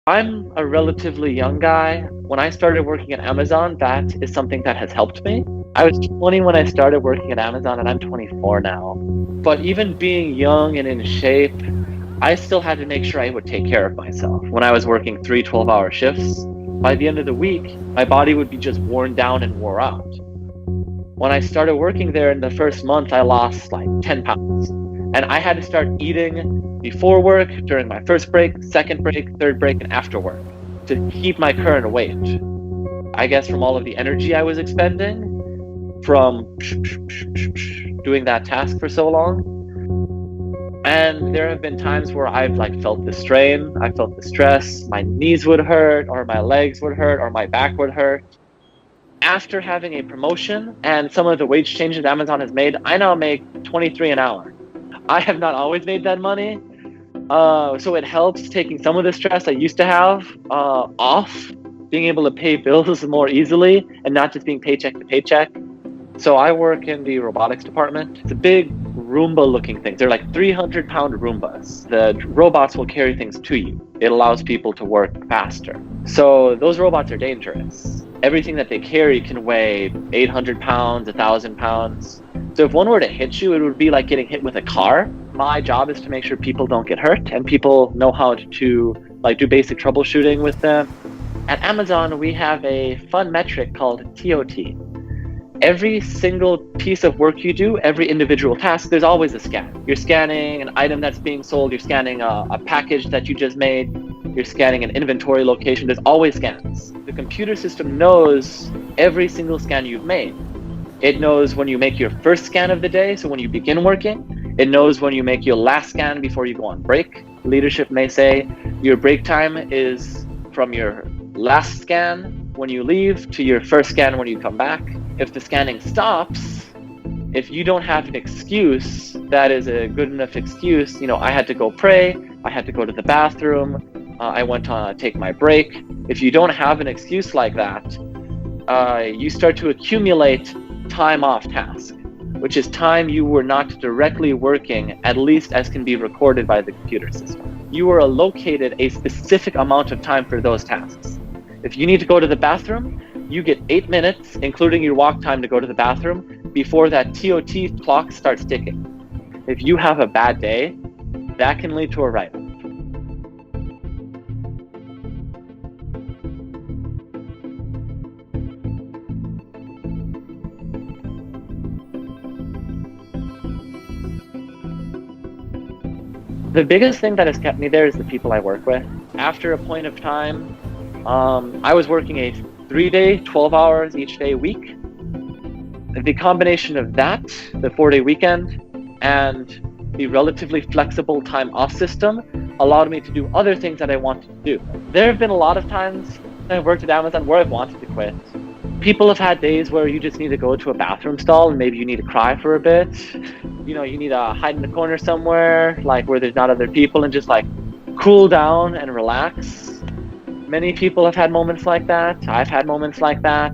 I'm a relatively young guy. When I started working at Amazon, that is something that has helped me. I was 20 when I started working at Amazon, and I'm 24 now. But even being young and in shape, I still had to make sure I would take care of myself. When I was working 3 12-hour shifts, by the end of the week, my body would be just worn down and wore out. When I started working there in the first month, I lost like 10 pounds. And I had to start eating before work, during my first break, second break, third break, and after work to keep my current weight. I guess from all of the energy I was expending from doing that task for so long. And there have been times where I've felt the strain, I felt the stress, my knees would hurt, or my legs would hurt, or my back would hurt. After having a promotion and some of the wage changes Amazon has made, I now make $23 an hour. I have not always made that money, so it helps taking some of the stress I used to have off, being able to pay bills more easily and not just being paycheck to paycheck. So I work in the robotics department. It's a big Roomba looking thing. They're like 300-pound Roombas. The robots will carry things to you. It allows people to work faster. So those robots are dangerous. Everything that they carry can weigh 800 pounds, 1,000 pounds. So if one were to hit you, it would be like getting hit with a car. My job is to make sure people don't get hurt and people know how to do basic troubleshooting with them. At Amazon, we have a fun metric called TOT. Every single piece of work you do, every individual task, there's always a scan. You're scanning an item that's being sold, you're scanning a package that you just made, you're scanning an inventory location, there's always scans. The computer system knows every single scan you've made. It knows when you make your first scan of the day, so when you begin working. It knows when you make your last scan before you go on break. Leadership may say your break time is from your last scan when you leave to your first scan when you come back. If the scanning stops, if you don't have an excuse that is a good enough excuse, I had to go pray, I had to go to the bathroom, I went to take my break. If you don't have an excuse like that, you start to accumulate time off task, which is time you were not directly working, at least as can be recorded by the computer system. You are allocated a specific amount of time for those tasks. If you need to go to the bathroom, you get 8 minutes, including your walk time, to go to the bathroom before that TOT clock starts ticking. If you have a bad day, that can lead to a write-off. The biggest thing that has kept me there is the people I work with. After a point of time, I was working a 3-day, 12 hours each day week. The combination of that, the 4-day weekend, and the relatively flexible time off system allowed me to do other things that I wanted to do. There have been a lot of times I've worked at Amazon where I've wanted to quit. People have had days where you just need to go to a bathroom stall and maybe you need to cry for a bit. You need to hide in the corner somewhere, where there's not other people, and just cool down and relax. Many people have had moments like that. I've had moments like that.